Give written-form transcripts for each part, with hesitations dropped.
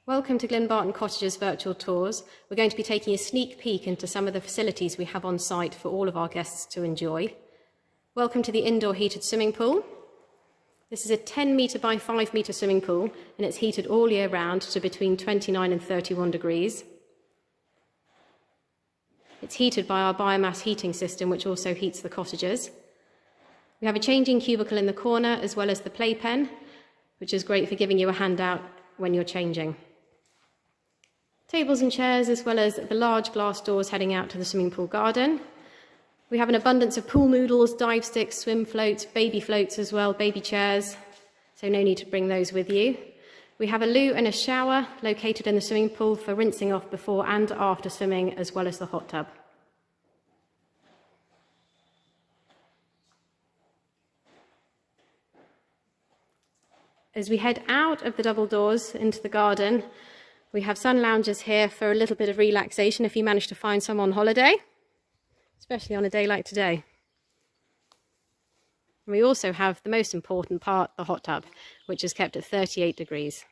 Welcome to Glynn Barton Cottages virtual tours. We're going to be taking a sneak peek into some of the facilities we have on site for all of our guests to enjoy. Welcome to the indoor heated swimming pool. This is a 10 metre by 5 metre swimming pool, and it's heated all year round to between 29 and 31 degrees. It's heated by our biomass heating system, which also heats the cottages. We have a changing cubicle in the corner, as well as the playpen, which is great for giving you a handout when you're changing. Tables and chairs, as well as the large glass doors heading out to the swimming pool garden. We have an abundance of pool noodles, dive sticks, swim floats, baby floats as well, baby chairs, so no need to bring those with you. We have a loo and a shower located in the swimming pool for rinsing off before and after swimming, as well as the hot tub. As we head out of the double doors into the garden, we have sun loungers here for a little bit of relaxation if you manage to find some on holiday, especially on a day like today. And we also have the most important part, the hot tub, which is kept at 38 degrees.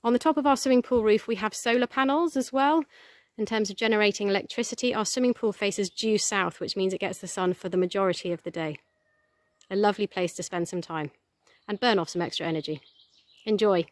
On the top of our swimming pool roof, we have solar panels as well. In terms of generating electricity, our swimming pool faces due south, which means it gets the sun for the majority of the day. A lovely place to spend some time and burn off some extra energy. Enjoy.